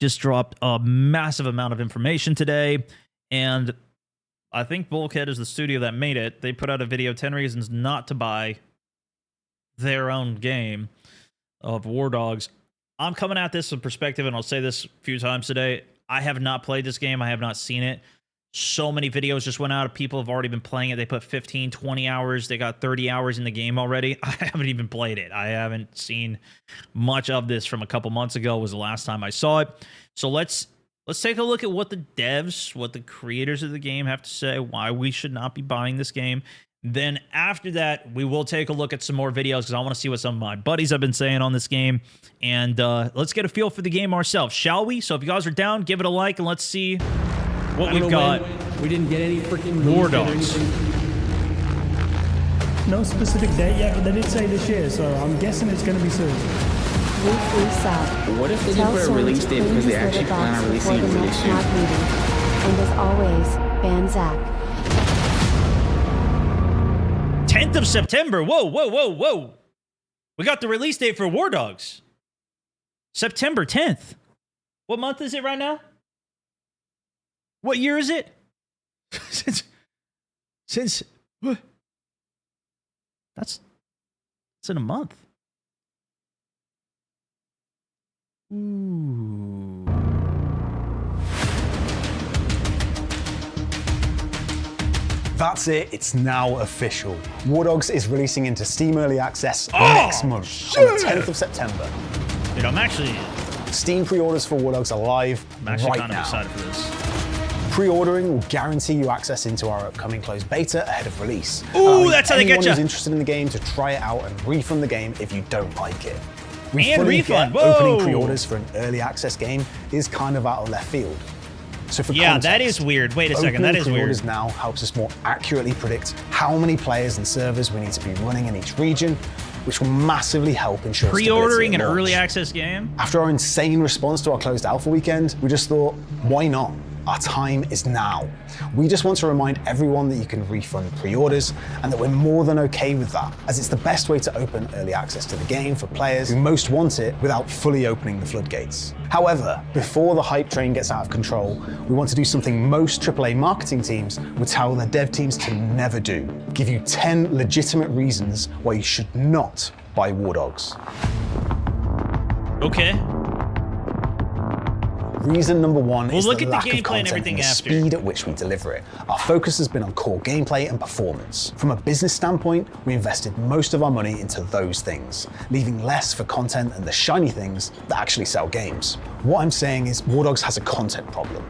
just dropped a massive amount of information today, and I think Bulkhead is the studio that made it. They put out a video, 10 reasons not to buy their own game of Wardogs. I'm coming at this with perspective, and I'll say this a few times today. I have not played this game. I have not seen it. So many videos just went out of people have already been playing it. They put 15, 20 hours. They got 30 hours in the game already. I haven't even played it. I haven't seen much of this from a couple months ago was the last time I saw it. So let's take a look at what the devs, what the creators of the game have to say, why we should not be buying this game. Then after that, we will take a look at some more videos because I want to see what some of my buddies have been saying on this game. And let's get a feel for the game ourselves, shall we? So if you guys are down, give it a like and let's see what we've got. We didn't get any freaking Wardogs. No specific date yet, but they did say this year, so I'm guessing it's going to be soon. What if they didn't put a release date because they actually plan on releasing it really soon? And as always, ban Zach. 10th of September. Whoa, whoa, whoa, whoa. We got the release date for Wardogs. September 10th. What month is it right now? What year is it? Since that's in a month. Ooh. That's it, it's now official. Wardogs is releasing into Steam Early Access next month, on the 10th of September. Dude, I'm actually... Steam pre-orders for Wardogs are live I'm actually right kind of now. excited for this. Pre-ordering will guarantee you access into our upcoming closed beta ahead of release. Ooh, that's how they get anyone you. who's interested in the game to try it out and refund the game if you don't like it. We And fully refund, get whoa. opening pre-orders for an early access game is kind of out of left field. So for Yeah, context, that is weird. Wait a second, opening that is weird. pre-orders now helps us more accurately predict how many players and servers we need to be running in each region, which will massively help ensure Pre-ordering an stability at early launch. access game? After our insane response to our closed alpha weekend, we just thought, why not? Our time is now. We just want to remind everyone that you can refund pre-orders and that we're more than okay with that, as it's the best way to open early access to the game for players who most want it without fully opening the floodgates. However, before the hype train gets out of control, we want to do something most AAA marketing teams would tell their dev teams to never do. Give you 10 legitimate reasons why you should not buy Wardogs. Okay. Reason number one is look the at the lack of gameplay and content everything and the after. speed at which we deliver it. Our focus has been on core gameplay and performance. From a business standpoint, we invested most of our money into those things, leaving less for content and the shiny things that actually sell games. What I'm saying is Wardogs has a content problem.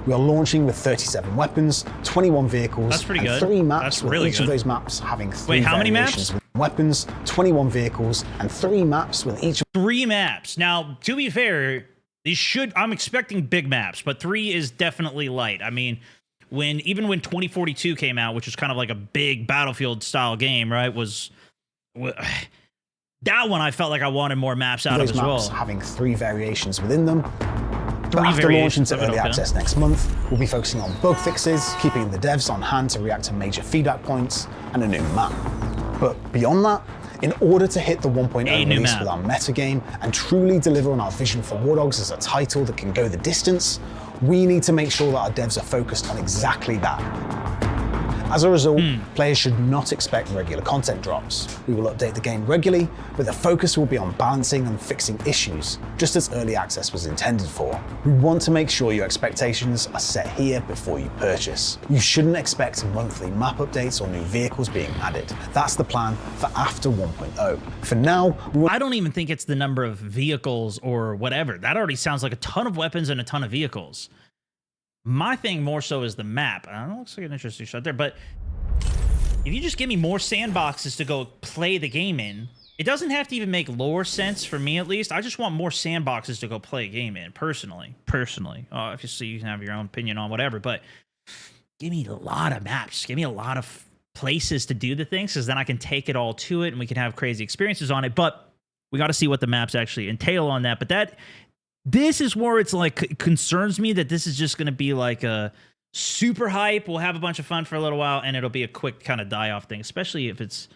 We are launching with 37 weapons, 21 vehicles, That's pretty and good. 3 maps, That's with really each good. of those maps having 3 Wait, how many variations maps? with weapons, 21 vehicles, and 3 maps with each 3 maps. Now, to be fair, I'm expecting big maps, but 3 is definitely light. I mean, even when 2042 came out, which was kind of like a big Battlefield style game, right? That one I felt like I wanted more maps out of those as maps well. having 3 variations within them. But 3 after variations launching of to it, early okay. access next month, we'll be focusing on bug fixes, keeping the devs on hand to react to major feedback points, and a new map. But beyond that, in order to hit the 1.0 A new release map. with our metagame and truly deliver on our vision for Wardogs as a title that can go the distance, we need to make sure that our devs are focused on exactly that. As a result, players should not expect regular content drops. We will update the game regularly, but the focus will be on balancing and fixing issues, just as early access was intended for. We want to make sure your expectations are set here before you purchase. You shouldn't expect monthly map updates or new vehicles being added. That's the plan for after 1.0. For now, we want I don't even think it's the number of vehicles or whatever. That already sounds like a ton of weapons and a ton of vehicles. My thing more so is the map. I don't know, looks like an interesting shot there, but if you just give me more sandboxes to go play the game in, it doesn't have to even make lore sense for me, at least. I just want more sandboxes to go play a game in, personally. Obviously, you can have your own opinion on whatever, but give me a lot of maps. Give me a lot of places to do the things, because then I can take it all to it and we can have crazy experiences on it. But we got to see what the maps actually entail on that. But this is where it's like, it concerns me that this is just going to be like a super hype. We'll have a bunch of fun for a little while and it'll be a quick kind of die off thing, especially if it's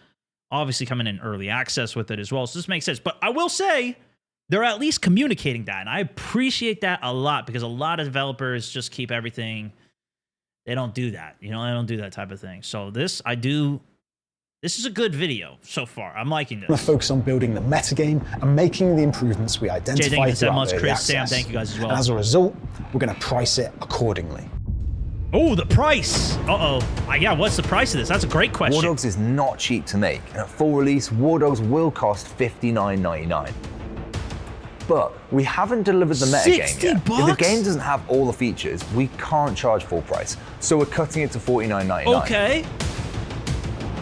obviously coming in early access with it as well. So this makes sense. But I will say, they're at least communicating that. And I appreciate that a lot because a lot of developers just keep everything. They don't do that. You know, they don't do that type of thing. So this is a good video so far. I'm liking this. We're going to focus on building the metagame and making the improvements we identify Jay, thank you so throughout much. early Chris, Sam, access. thank you guys as well. And as a result, we're going to price it accordingly. Oh, the price. Uh-oh. Yeah, what's the price of this? That's a great question. Wardogs is not cheap to make, and at full release, Wardogs will cost $59.99. But we haven't delivered the metagame yet. If the game doesn't have all the features, we can't charge full price. So we're cutting it to $49.99. Okay.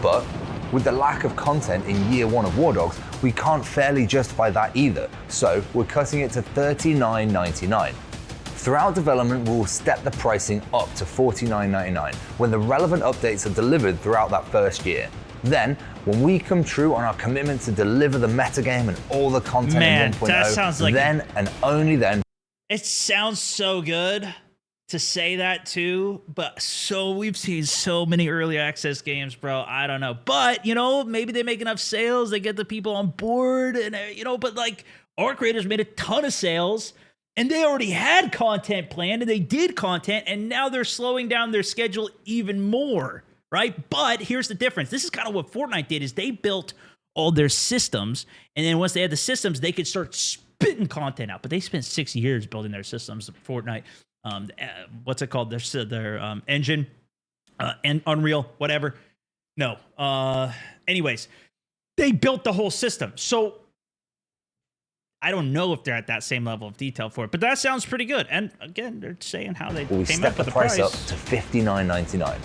But with the lack of content in year one of Wardogs, we can't fairly justify that either. So we're cutting it to $39.99. Throughout development, we'll step the pricing up to $49.99 when the relevant updates are delivered throughout that first year. Then, when we come true on our commitment to deliver the metagame and all the content Man, in 1.0, that sounds like then and only then. It sounds so good to say that too, but we've seen so many early access games, bro. I don't know. But, you know, maybe they make enough sales, they get the people on board, and, you know, but like our creators made a ton of sales. And they already had content planned, and they did content, and now they're slowing down their schedule even more, right? But here's the difference. This is kind of what Fortnite did, is they built all their systems, and then once they had the systems, they could start spitting content out. But they spent 6 years building their systems, Fortnite. What's it called? Their engine, and Unreal, whatever. No. Anyways, they built the whole system. So I don't know if they're at that same level of detail for it, but that sounds pretty good. And again, they're saying how they We came step up with the the price up to $59.99.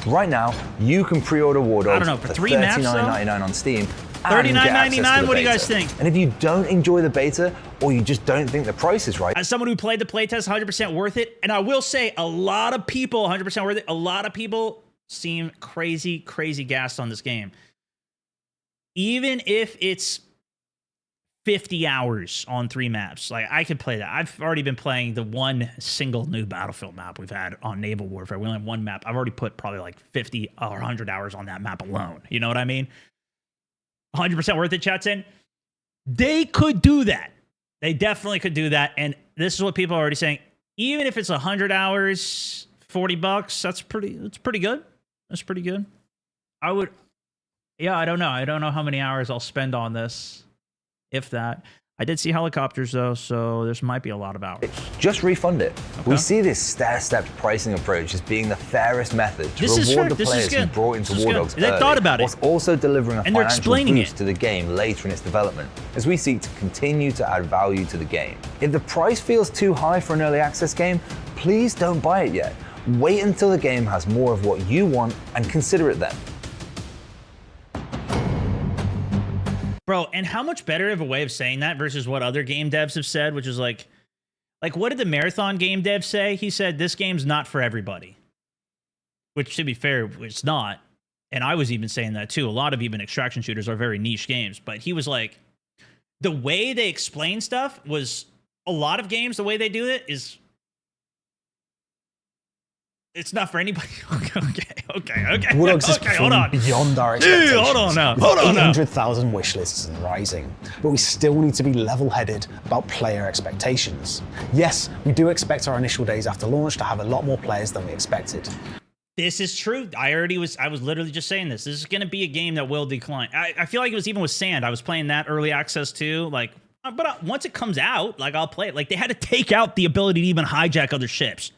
Right now, you can pre-order Wardogs I don't know, for for 3 maps, though? $39.99 on Steam. $39.99, what do you guys beta. think? And if you don't enjoy the beta, or you just don't think the price is right, As someone who played the playtest, 100% worth it. And I will say, a lot of people, 100% worth it. A lot of people seem crazy, crazy gassed on this game. Even if it's 50 hours on 3 maps. Like, I could play that. I've already been playing the one single new Battlefield map we've had on Naval Warfare. We only have one map. I've already put probably like 50 or 100 hours on that map alone. You know what I mean? 100% worth it, chat's in. They could do that. They definitely could do that. And this is what people are already saying. Even if it's 100 hours, $40, that's pretty good. That's pretty good. I don't know. I don't know how many hours I'll spend on this. If that. I did see helicopters though, so there might be a lot of hours. just refund it. Okay. We see this stair-stepped pricing approach as being the fairest method to This is reward fair. the This is players who good. brought into This is good. Wardogs They early, thought about it. whilst also delivering a And they're financial explaining boost it. to the game later in its development, as we seek to continue to add value to the game. If the price feels too high for an early access game, please don't buy it yet. Wait until the game has more of what you want and consider it then. Bro, and how much better of a way of saying that versus what other game devs have said, which is like what did the Marathon game dev say? He said, this game's not for everybody. Which, to be fair, it's not. And I was even saying that too. A lot of even extraction shooters are very niche games. But he was like, the way they explain stuff was, a lot of games, the way they do it is, it's not for anybody. Okay. Wardogs is Okay, hold on. performing beyond our expectations. Hold on now. We've Hold got on now. 800,000 wish lists and rising, but we still need to be level-headed about player expectations. Yes, we do expect our initial days after launch to have a lot more players than we expected. This is true. I was literally just saying this. This is going to be a game that will decline. I feel like it was even with Sand. I was playing that early access too. But once it comes out, I'll play it. They had to take out the ability to even hijack other ships.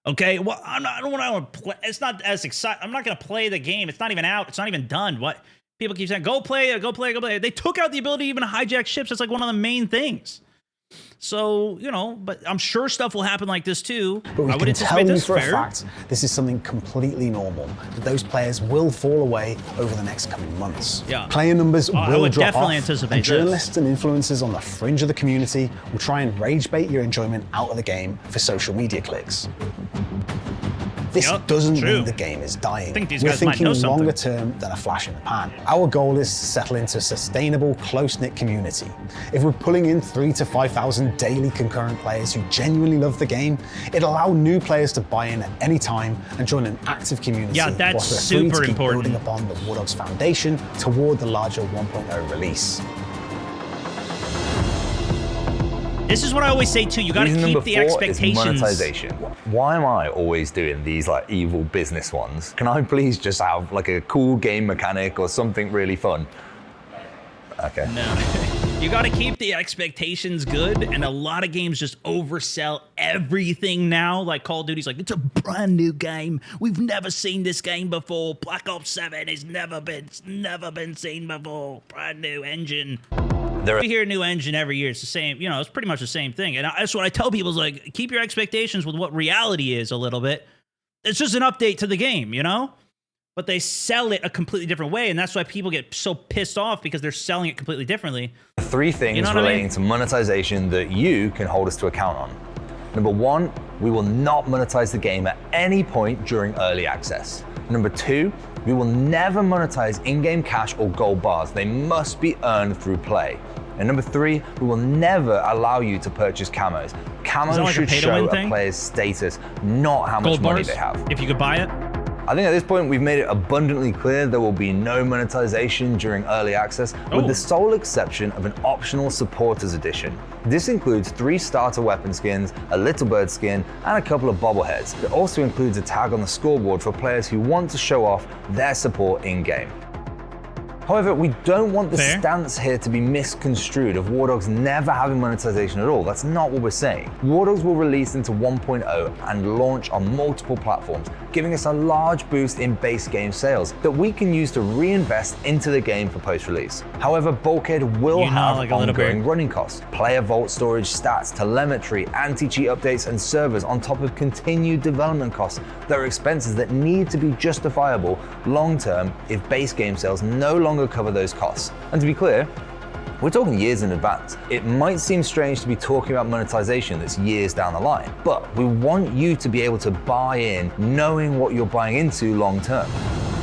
Okay, well, I don't want to play. It's not as exciting. I'm not going to play the game. It's not even out. It's not even done. What people keep saying, go play it. They took out the ability to even hijack ships. That's one of the main things. So, but I'm sure stuff will happen like this too. But we I would can anticipate tell you this. for Fair. a fact this is something completely normal, that those players will fall away over the next coming months. Yeah. Player numbers I will would drop definitely off, anticipate and this. journalists and influencers on the fringe of the community will try and rage bait your enjoyment out of the game for social media clicks. This Yep, doesn't true. mean the game is dying. I think these We're guys might thinking know something. longer term than a flash in the pan. Our goal is to settle into a sustainable, close-knit community. If we're pulling in 3,000 to 5,000 daily concurrent players who genuinely love the game, it'll allow new players to buy in at any time and join an active community. Yeah, that's whilst we're free super to keep important. building upon the Wardogs Foundation toward the larger 1.0 release. This is what I always say too. You got to Reason keep number the 4 is expectations. monetization. Why am I always doing these like evil business ones? Can I please just have like a cool game mechanic or something really fun? Okay. No. You got to keep the expectations good, and a lot of games just oversell everything now. Like Call of Duty's like, it's a brand new game. We've never seen this game before. Black Ops 7 has never been seen before. Brand new engine. We hear a new engine every year. It's the same, you know, it's pretty much the same thing. And that's what I tell people is like, keep your expectations with what reality is a little bit. It's just an update to the game, you know? But they sell it a completely different way, and that's why people get so pissed off because they're selling it completely differently. 3 things relating to monetization that you can hold us to account on. Number 1, we will not monetize the game at any point during early access. Number 2, we will never monetize in-game cash or gold bars. They must be earned through play. And number 3, we will never allow you to purchase camos. Camos like should show a player's status, not how much money they have. If you could buy it. I think at this point we've made it abundantly clear there will be no monetization during early access, with the sole exception of an optional supporters edition. This includes 3 starter weapon skins, a little bird skin, and a couple of bobbleheads. It also includes a tag on the scoreboard for players who want to show off their support in-game. However, we don't want the stance here to be misconstrued of Wardogs never having monetization at all. That's not what we're saying. Wardogs will release into 1.0 and launch on multiple platforms, giving us a large boost in base game sales that we can use to reinvest into the game for post-release. However, Bulkhead will have ongoing running costs, player vault storage, stats, telemetry, anti-cheat updates, and servers on top of continued development costs that are expenses that need to be justifiable long-term if base game sales no longer cover those costs. And to be clear, we're talking years in advance. It might seem strange to be talking about monetization that's years down the line, but we want you to be able to buy in knowing what you're buying into long term.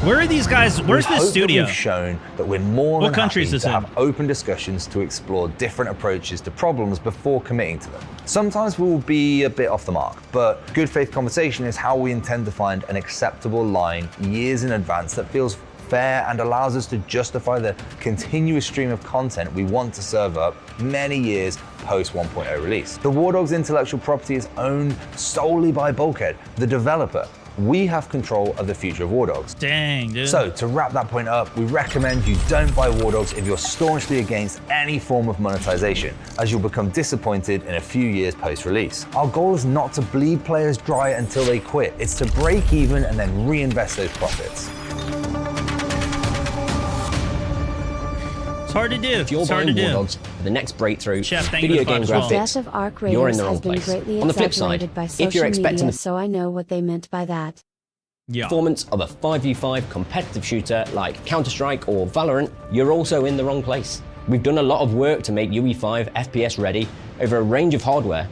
Where are these guys? Where's this studio? We've shown that we're more than happy to have open discussions to explore different approaches to problems before committing to them. Sometimes we will be a bit off the mark, but good faith conversation is how we intend to find an acceptable line years in advance that feels fair and allows us to justify the continuous stream of content we want to serve up many years post 1.0 release. The Wardogs intellectual property is owned solely by Bulkhead, the developer. We have control of the future of Wardogs. Dang, dude. So to wrap that point up, we recommend you don't buy Wardogs if you're staunchly against any form of monetization, as you'll become disappointed in a few years post-release. Our goal is not to bleed players dry until they quit. It's to break even and then reinvest those profits. Hard to do. If you're buying Wardogs for the next breakthrough video game graphics, you're in the wrong place. On the flip side, if you're expecting so I know what they meant by that. Performance of a 5v5 competitive shooter like Counter-Strike or Valorant, you're also in the wrong place. We've done a lot of work to make UE5 FPS ready over a range of hardware,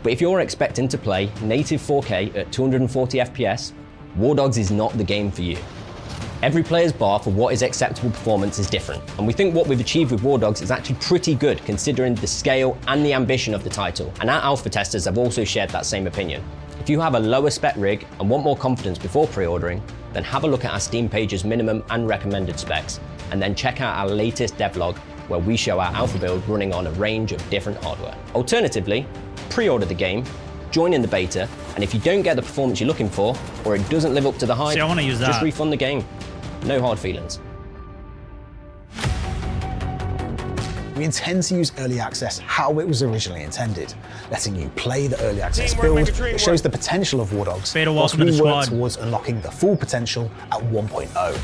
but if you're expecting to play native 4K at 240 FPS, Wardogs is not the game for you. Every player's bar for what is acceptable performance is different, and we think what we've achieved with Wardogs is actually pretty good considering the scale and the ambition of the title, and our alpha testers have also shared that same opinion. If you have a lower spec rig and want more confidence before pre-ordering, then have a look at our Steam page's minimum and recommended specs, and then check out our latest devlog where we show our alpha build running on a range of different hardware. Alternatively, pre-order the game, join in the beta, and if you don't get the performance you're looking for, or it doesn't live up to the hype, just refund the game. No hard feelings. We intend to use early access how it was originally intended, letting you play the early access build that shows the potential of Wardogs, whilst we work towards unlocking the full potential at 1.0.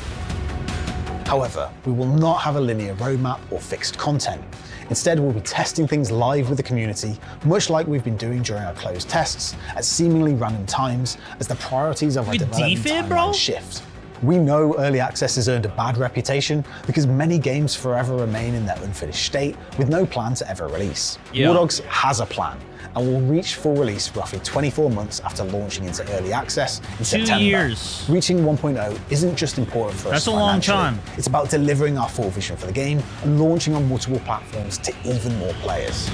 However, we will not have a linear roadmap or fixed content. Instead, we'll be testing things live with the community, much like we've been doing during our closed tests, at seemingly random times, as the priorities of our development timeline shift. We know early access has earned a bad reputation because many games forever remain in their unfinished state with no plan to ever release. Wardogs has a plan and will reach full release roughly 24 months after launching into early access in September. 2 years. Reaching 1.0 isn't just important for us. That's a long time. It's about delivering our full vision for the game and launching on multiple platforms to even more players.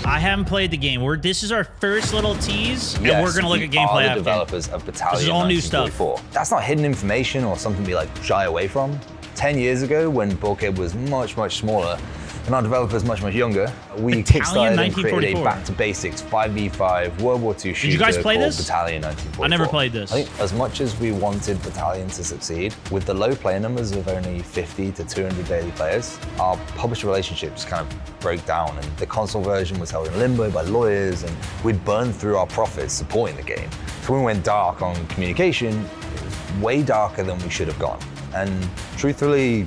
I haven't played the game. This is our first little tease, and we're gonna look at gameplay after. The developers of Battalion. This is all new stuff. That's not hidden information or something to be like shy away from. 10 years ago, when Bulkhead was much, much smaller, When our developers much younger, we Battalion kickstarted and created a 1944. back-to-basics 5v5 World War II shooter you guys play called this? Battalion 1944. I never played this. I think as much as we wanted Battalion to succeed, with the low player numbers of only 50 to 200 daily players, our publisher relationships kind of broke down, and the console version was held in limbo by lawyers, and we'd burned through our profits supporting the game. So when we went dark on communication, it was way darker than we should have gone. And truthfully,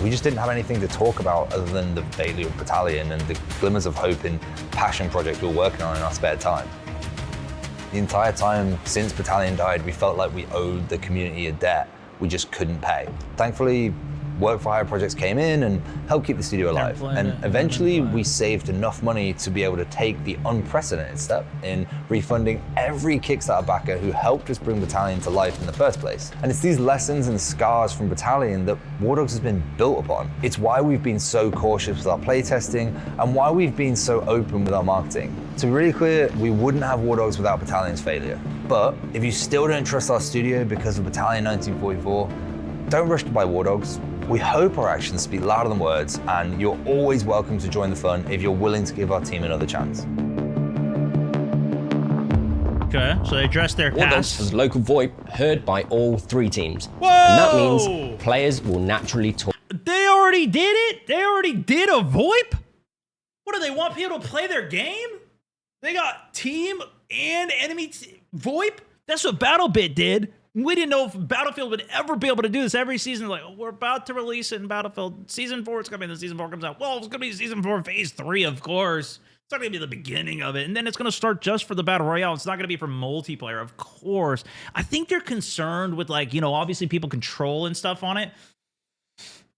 we just didn't have anything to talk about other than the failure of Battalion and the glimmers of hope and passion project we were working on in our spare time. The entire time since Battalion died, we felt like we owed the community a debt we just couldn't pay. Thankfully, work for hire projects came in and helped keep the studio alive. And eventually we saved enough money to be able to take the unprecedented step in refunding every Kickstarter backer who helped us bring Battalion to life in the first place. And it's these lessons and scars from Battalion that Wardogs has been built upon. It's why we've been so cautious with our playtesting and why we've been so open with our marketing. To be really clear, we wouldn't have Wardogs without Battalion's failure. But if you still don't trust our studio because of Battalion 1944, don't rush to buy Wardogs. We hope our actions speak louder than words, and you're always welcome to join the fun if you're willing to give our team another chance. Okay, so they addressed their Wardogs past. has local VoIP heard by all 3 teams. Whoa! And that means players will naturally talk. They already did it? They already did a VoIP? What do they want people to play their game? They got team and enemy VoIP? That's what BattleBit did. We didn't know if Battlefield would ever be able to do this every season. Like, oh, we're about to release it in Battlefield Season 4. It's coming. The Season 4 comes out. Well, it's going to be Season 4 Phase 3, of course. It's not going to be the beginning of it. And then it's going to start just for the Battle Royale. It's not going to be for multiplayer, of course. I think they're concerned with, like, you know, obviously people control and stuff on it.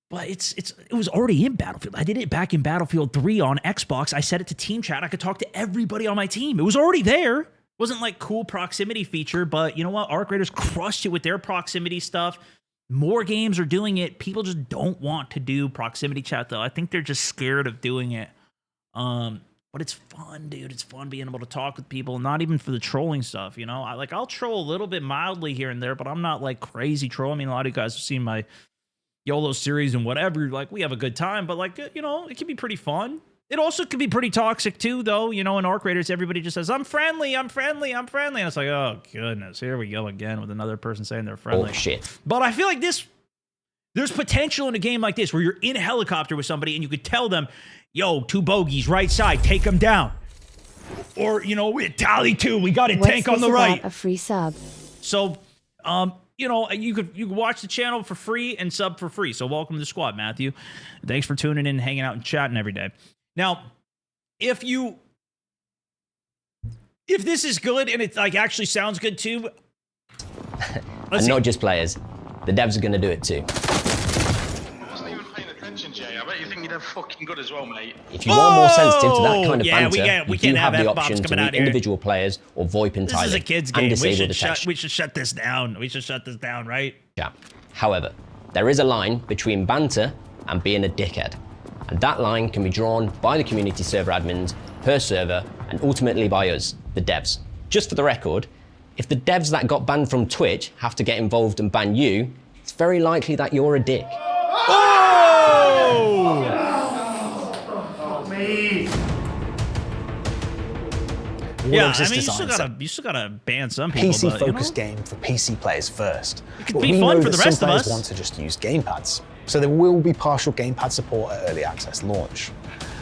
But it was already in Battlefield. I did it back in Battlefield 3 on Xbox. I set it to team chat. I could talk to everybody on my team. It was already there. Wasn't like cool proximity feature, but you know what? Arc Raiders crushed it with their proximity stuff. More games are doing it. People just don't want to do proximity chat though. I think they're just scared of doing it. But it's fun, dude. It's fun being able to talk with people, not even for the trolling stuff, you know? I'll troll a little bit mildly here and there, but I'm not like crazy troll. I mean, a lot of you guys have seen my YOLO series and whatever. Like, we have a good time, but like, you know, it can be pretty fun. It also could be pretty toxic too, though. You know, in Arc Raiders, everybody just says, I'm friendly, I'm friendly, I'm friendly. And it's like, oh, goodness, here we go again with another person saying they're friendly. Oh, shit. But I feel like there's potential in a game like this where you're in a helicopter with somebody and you could tell them, yo, 2 bogeys, right side, take them down. Or, you know, tally 2, we got a tank on the right. A free sub. So, you know, you could watch the channel for free and sub for free. So welcome to the squad, Matthew. Thanks for tuning in, hanging out, and chatting every day. Now, if this is good and it like actually sounds good too, And not just players, the devs are going to do it too. I wasn't even paying attention, Jay. I bet you think you're dead fucking good as well, mate. If you are more sensitive to that kind of yeah, banter, we you can't do have the F-bombs option to coming out mute here. individual players or VoIP entirely. This is a kid's and game. disable the text We should shut this down. We should shut this down, right? chat. However, there is a line between banter and being a dickhead. And that line can be drawn by the community server admins per server and ultimately by us, the devs. Just for the record, if the devs that got banned from Twitch have to get involved and ban you, it's very likely that you're a dick. Yeah, Wardogs I is mean, designed you still gotta ban some people. but, you know, PC-focused game for PC players first. It could But be we fun know for that the rest some of players us. want to just use gamepads, so there will be partial gamepad support at early access launch.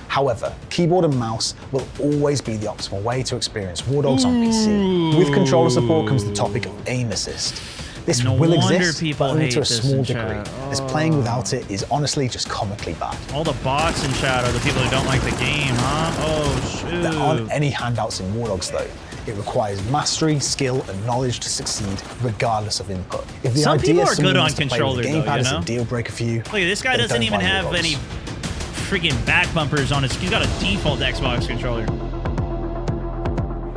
However, keyboard and mouse will always be the optimal way to experience Wardogs on PC. With controller support comes the topic of aim assist. This No will wonder exist, people but only hate to a this small in degree, chat. as playing without it is honestly just comically bad. all the bots in chat are the people who don't like the game, huh? Oh, shoot. There aren't any handouts in Wardogs though. It requires mastery, skill, and knowledge to succeed, regardless of input. If the Some idea people are someone good on wants to play with controller, the though, gamepad you is know? a deal breaker for you. Look, this guy then doesn't don't even buy have Wardogs. any freaking back bumpers on his. He's got a default Xbox controller.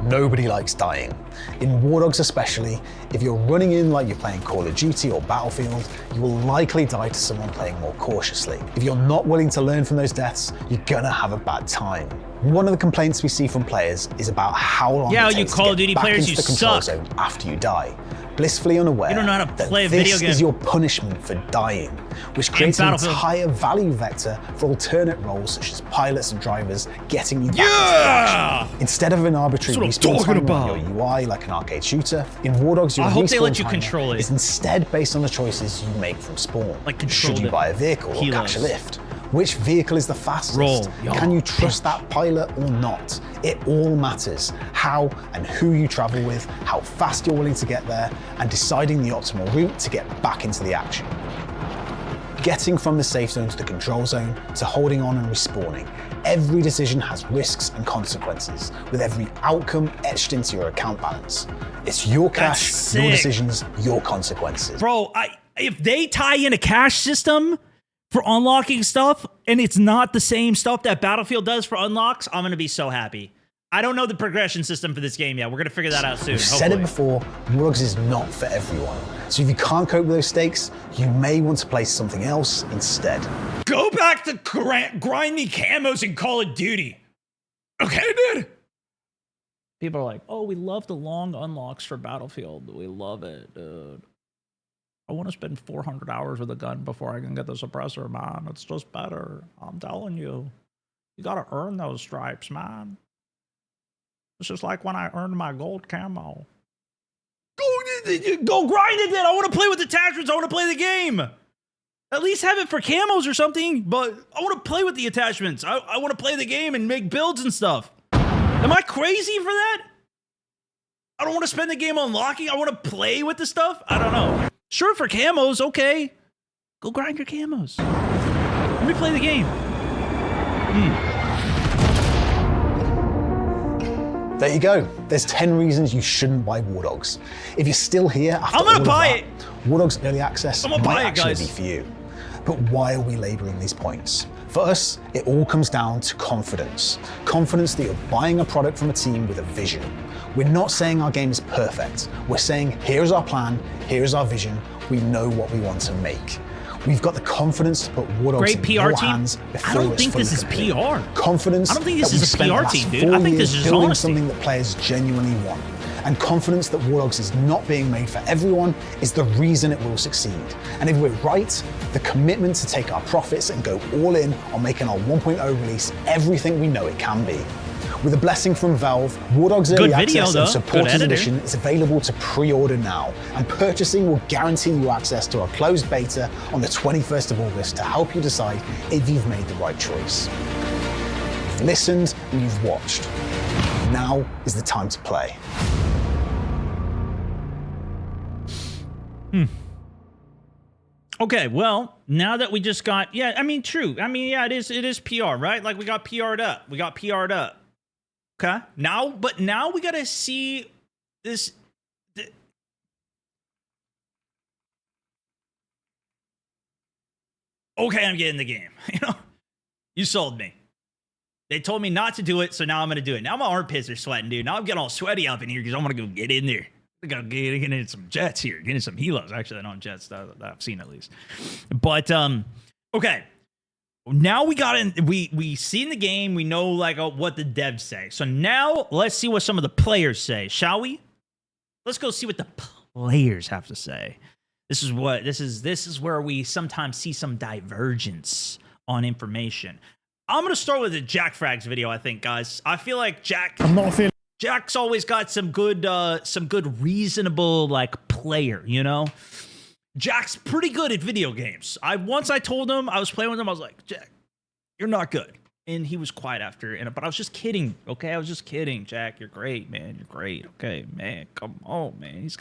Nobody likes dying. In Wardogs especially, if you're running in like you're playing Call of Duty or Battlefield, you will likely die to someone playing more cautiously. If you're not willing to learn from those deaths, you're gonna have a bad time. One of the complaints we see from players is about how long Yeah, it you takes Call to of get Duty back players, into you the control suck. zone after you die. blissfully unaware You don't know how to that play a this video game. is your punishment for dying, which creates an Battlefield. entire value vector for alternate roles such as pilots and drivers, getting you back into the Yeah! action. Instead of an arbitrary That's what I'm respawn talking timer on about. your UI like an arcade shooter, in Wardogs your I hope they respawn let you timer control it. is instead based on the choices you make from spawn. Like control Should you the buy a vehicle or catch a helos. lift? Which vehicle is the fastest? Roll. Can you trust that pilot or not? It all matters. How and who you travel with, how fast you're willing to get there, and deciding the optimal route to get back into the action. Getting from the safe zone to the control zone, to holding on and respawning. Every decision has risks and consequences, with every outcome etched into your account balance. It's your cash, That's your sick. decisions, your consequences. Bro, if they tie in a cash system for unlocking stuff and it's not the same stuff that Battlefield does for unlocks, I'm going to be so happy. I don't know the progression system for this game yet. We're going to figure that out soon. We've said it hopefully. before, Wardogs is not for everyone. So if you can't cope with those stakes, you may want to play something else instead. Go back to grindy camos in Call of Duty. Okay, dude? People are like, oh, we love the long unlocks for Battlefield. We love it, dude. I want to spend 400 hours with a gun before I can get the suppressor, man. It's just better. I'm telling you. You got to earn those stripes, man. It's just like when I earned my gold camo. Go grind it then. I want to play with attachments. I want to play the game. At least have it for camos or something, but I want to play with the attachments. I want to play the game and make builds and stuff. Am I crazy for that? I don't want to spend the game unlocking. I want to play with the stuff. I don't know. Sure, for camos, okay. Go grind your camos. Let me play the game. There you go. There's 10 reasons you shouldn't buy Wardogs. If you're still here after I'm gonna all of buy that, it. Wardogs Early Access I'm gonna buy might it, actually guys. be for you. But why are we laboring these points? For us, it all comes down to confidence. Confidence that you're buying a product from a team with a vision. We're not saying our game is perfect. We're saying, here's our plan, here's our vision, we know what we want to make. We've got the confidence to put Wardogs Great in PR your team. hands I before don't it's think fully this is complete. PR. Confidence I don't think this that is we've a spent the PR last team, dude. 4 I think this years is building honesty. something that players genuinely want. And confidence that Wardogs is not being made for everyone is the reason it will succeed. And if we're right, the commitment to take our profits and go all in on making our 1.0 release everything we know it can be. With a blessing from Valve, Wardogs Early Good video, Access though. and Good Supporters editor. Edition is available to pre-order now, and purchasing will guarantee you access to our closed beta on the 21st of August to help you decide if you've made the right choice. You've listened and you've watched. Now is the time to play. Okay, well, now that we just got, yeah, I mean, true. I mean, yeah, it is PR, right? Like we got PR'd up. Okay. Now we got to see this. Okay, I'm getting the game. You know, you sold me. They told me not to do it, so now I'm going to do it. Now my armpits are sweating, dude. Now I'm getting all sweaty up in here because I want to go get in there. I gotta get in some jets here, getting some helos. Actually, I don't jets that I've seen at least. But okay. Now we got in. We seen the game. We know like what the devs say. So now let's see what some of the players say, shall we? Let's go see what the players have to say. This is where we sometimes see some divergence on information. I'm gonna start with the Jack Frags video. I think, guys. I feel like I'm not feeling. Jack's always got some good reasonable like player, you know? Jack's pretty good at video games. Once I told him, I was playing with him, I was like, Jack, you're not good. And he was quiet after, but I was just kidding, okay? I was just kidding, Jack. You're great, man. You're great. Okay, man. Come on, man. He's got